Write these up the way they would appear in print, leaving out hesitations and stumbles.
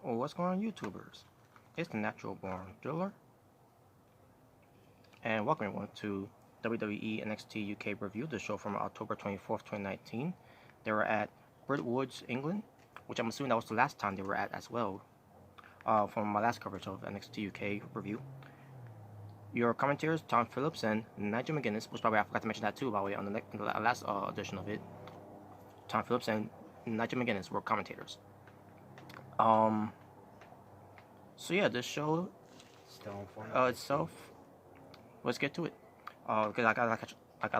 Well, what's going on, YouTubers? It's the Natural Born Driller, and welcome everyone to WWE NXT UK review, the show from October 24th, 2019. They were at Birdwoods, England, which I'm assuming that was the last time they were at as well, from my last coverage of NXT UK review. Your commentators, Tom Phillips and Nigel McGuinness, which probably I forgot to mention that too, by the way, on the last edition of it. Tom Phillips and Nigel McGuinness were commentators. So yeah, this show itself, let's get to it. Because I got a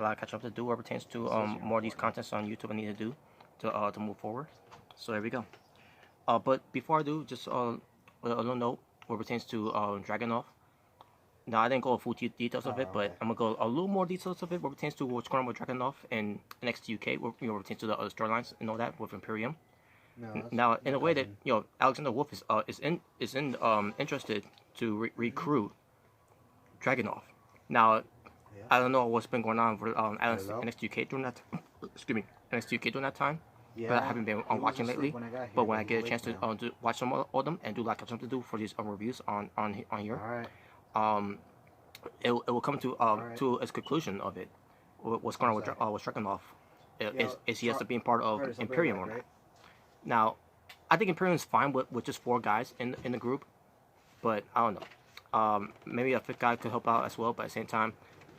lot of catch up to do what pertains to more of these contents on YouTube I need to do to move forward. So there we go. But before I do, just a little note what pertains to Dragunov. Now I didn't go full details of it, but I'm gonna go a little more details of it what pertains to what's going on with Dragunov and NXT UK, what pertains to the other storylines and all that with Imperium. Now, in a way that Alexander Wolf is interested to recruit Dragunov. Now, I don't know what's been going on with NXT UK during that. NXT UK during that time. But I haven't been watching lately. But when I get a chance to watch some of them and do like something to do for these reviews on here, it will come to its conclusion of it. What's going on with Dragunov? Is he has to be part of Imperium or not? Now, I think Imperium is fine with just 4 guys in the group, but I don't know. Maybe a 5th guy could help out as well, but at the same time,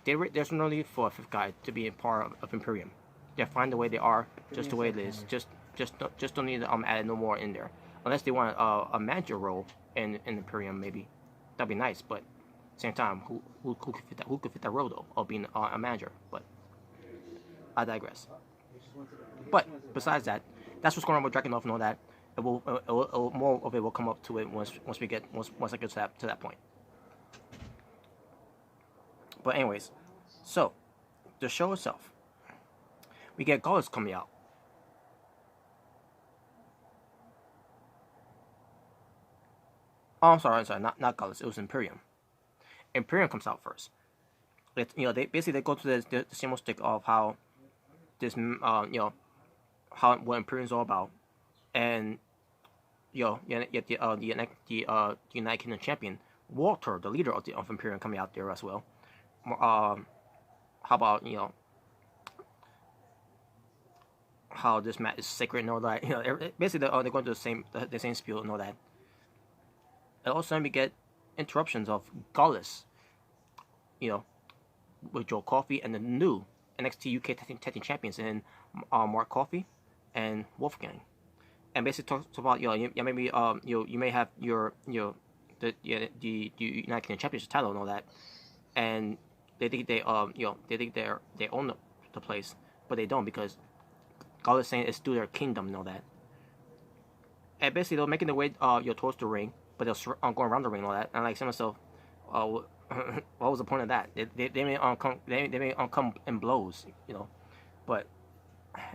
there's no need for a 5th guy to be a part of Imperium. They're fine the way they are, just the way it is. Just don't need to add no more in there, unless they want a manager role in Imperium. Maybe that'd be nice, but at the same time, who could fit that role though, of being a manager? But I digress. But besides that, that's what's going on with Dragunov and all that. More of it will come up to it once I get to that point. But anyways, so the show itself, we get Gallus coming out. Oh, I'm sorry, not Gallus. It was Imperium. Imperium comes out first. They basically go to the same old stick of how this what Imperium is all about, and the United Kingdom champion Walter, the leader of Imperium, coming out there as well. How about how this match is sacred and all that. Basically they're going to the same spiel and all that. And all of a sudden we get interruptions of Gallus, with Joe Coffey and the new NXT UK Tag Team Champions in Mark Coffey and Wolfgang, and basically talks about maybe you may have the United Kingdom Championship title and all that, and they think they own the place, but they don't, because Gallus saying it's through their kingdom and all that, and basically they're making their way towards the ring, but they're going around the ring and all that, and like, say myself, what was the point of that? They may come in blows, but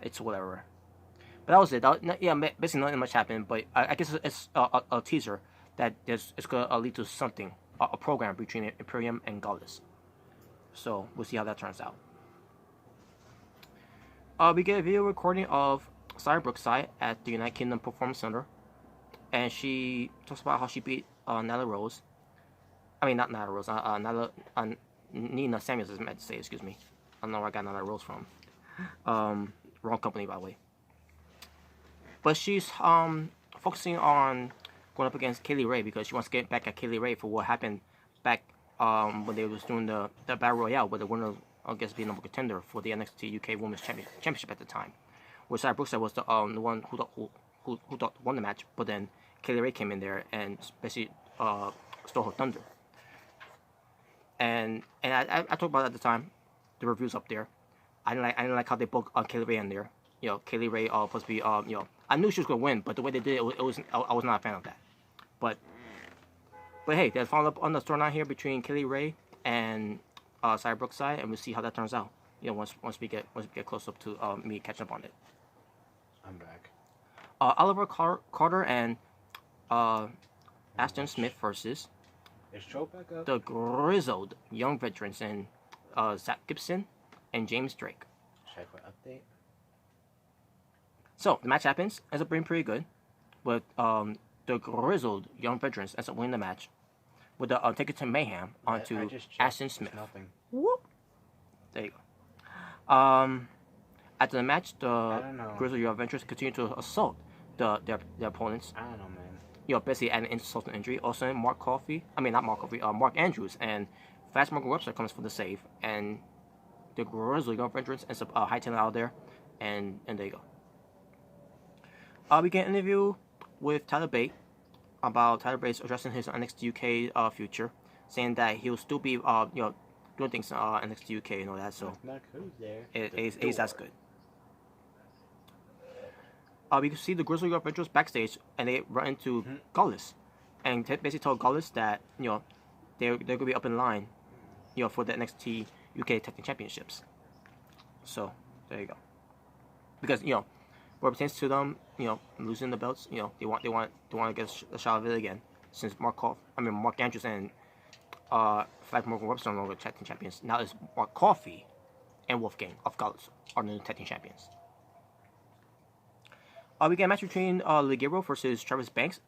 it's whatever. But that was it. Basically nothing much happened. But I guess it's a teaser that it's gonna lead to something, a program between Imperium and Gallus. So we'll see how that turns out. We get a video recording of Sarah Brookside at the United Kingdom Performance Center, and she talks about how she beat Nyla Rose. I mean, not Nyla Rose. Nina Samuels is meant to say. Excuse me. I don't know where I got Nyla Rose from. Wrong company, by the way. But she's focusing on going up against Kaylee Ray, because she wants to get back at Kaylee Ray for what happened back when they was doing the Battle Royale, where the winner, I guess, being number contender for the NXT UK Women's Championship at the time. Where Sarah Brookside was the one who won the match, but then Kaylee Ray came in there and basically stole her thunder. And I talked about it at the time, the reviews up there. I didn't like how they booked Kaylee Ray in there. Kaylee Ray supposed to be I knew she was gonna win, but the way they did it, I was not a fan of that. But hey, they're following up on the storyline here between Kaylee Ray and Sarah Brookside, and we'll see how that turns out. Once we get close up to me catching up on it. I'm back. Oliver Carter and Aston Smith versus the grizzled young veterans and Zach Gibson and James Drake. Check for update. So the match happens. Ends up being pretty good, but the grizzled young veterans ends up winning the match with the Take It to Mayhem onto Ashton Smith. Whoop! There you go. After the match, the grizzled young veterans continue to assault their opponents. I don't know, man. Basically adding insult to injury. Also, Mark Andrews and Fast Mark Webster comes for the save, and the grizzled young veterans ends up hightailing out there, and there you go. We get an interview with Tyler Bate about Tyler Bates addressing his NXT UK future, saying that he'll still be doing things NXT UK and all that. So that's good. We can see the Grizzly Young Veterans backstage, and they run into Gallus, and basically told Gallus that they're gonna be up in line, for the NXT UK Tag Team Championships. So there you go. Because what pertains to them, losing the belts, they want to get a shot of it again, since Mark Andrews and Flag Morgan Webster are no longer tag team champions. Now it's Mark Coffey and Wolfgang of Gallus are the new tag team champions. We get a match between Ligero versus Travis Banks.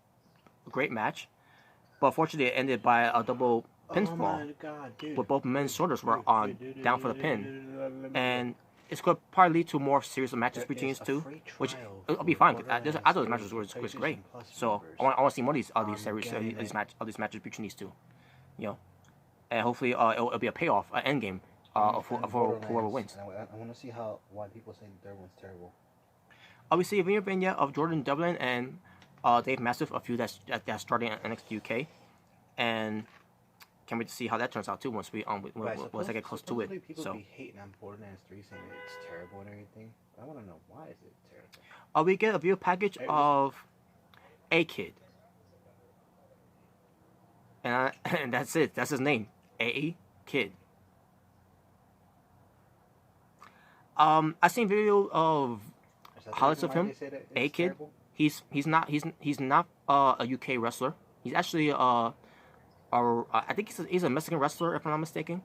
A great match. But unfortunately it ended by a double pinfall. With both men's shoulders were down for the pin. And it's going to probably lead to more series of matches between these two. Which it'll be fine. I thought those matches was great. So I want to see more of these series, these matches between these two. And hopefully it'll be a payoff, an endgame for whoever wins. I want to see why people say their one's terrible. We see a video vignette of Jordan Devlin and Dave Mastiff, a feud that's starting at NXT UK, and can't wait to see how that turns out too once I get close to it. People be hating on Borderlands 3, saying it's terrible and everything. I want to know, why is it terrible? We get a video package of A-Kid, and that's it. That's his name, A-Kid. I seen video of highlights of him. A-Kid. He's not a UK wrestler. He's actually I think he's a Mexican wrestler, if I'm not mistaken.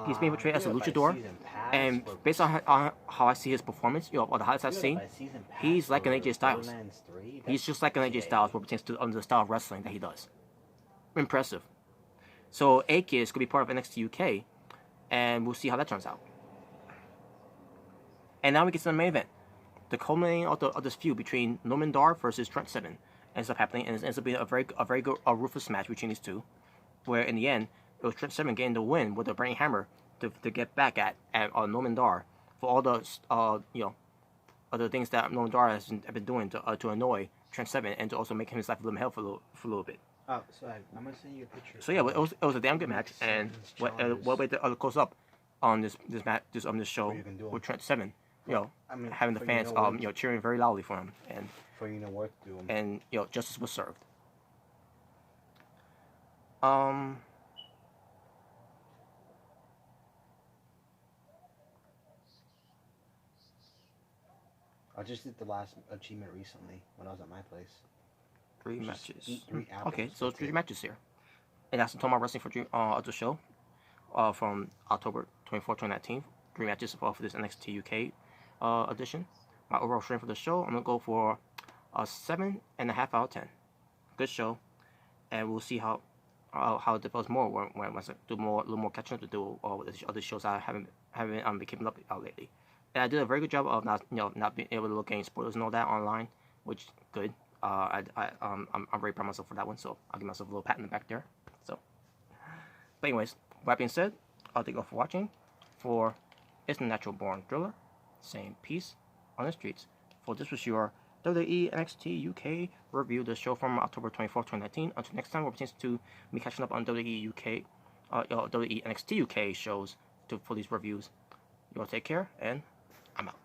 He's being portrayed as a luchador, and based on how I see his performance, all the highlights I've seen, he's like an AJ Styles. He's just like an AJ Styles, what pertains to the style of wrestling that he does. Impressive. So A-Kid is gonna be part of NXT UK, and we'll see how that turns out. And now we get to the main event. The culminating of this feud between Norman Dar versus Trent Seven ends up happening, and it ends up being a very good ruthless match between these two, where in the end it was Trent Seven getting the win with a Burning Hammer to get back at Norman Dar for all the other things that Norman Dar has been doing to annoy Trent Seven, and to also make his life a little hell for a little bit. Oh, so I'm gonna send you a picture. So yeah, it was a damn good match, and what way to close up on this show with Trent Seven. Having the fans, cheering very loudly for him, and what to do, and justice was served. I just did the last achievement recently when I was at my place. 3 matches. Eat 3 apples. Okay, so 3 matches here, and that's the Talking About Wrestling for the show, from October 24, 2019. 3 matches for this NXT UK. Edition. My overall rating for the show, I'm gonna go for a 7.5 out of 10. Good show, and we'll see how it develops more when I do a little more catching up to do with the other shows I haven't been keeping up lately. And I did a very good job of not being able to look at any spoilers and all that online, which is good. I'm very proud of myself for that one, so I'll give myself a little pat in the back there. So, but anyways, with that being said, I'll thank you all for watching. For It's the Natural Born Driller, saying peace on the streets. For this was your WWE NXT UK review, the show from October 24th, 2019. Until next time, what pertains to me catching up on WWE UK, WWE NXT UK shows for these reviews. You all take care, and I'm out.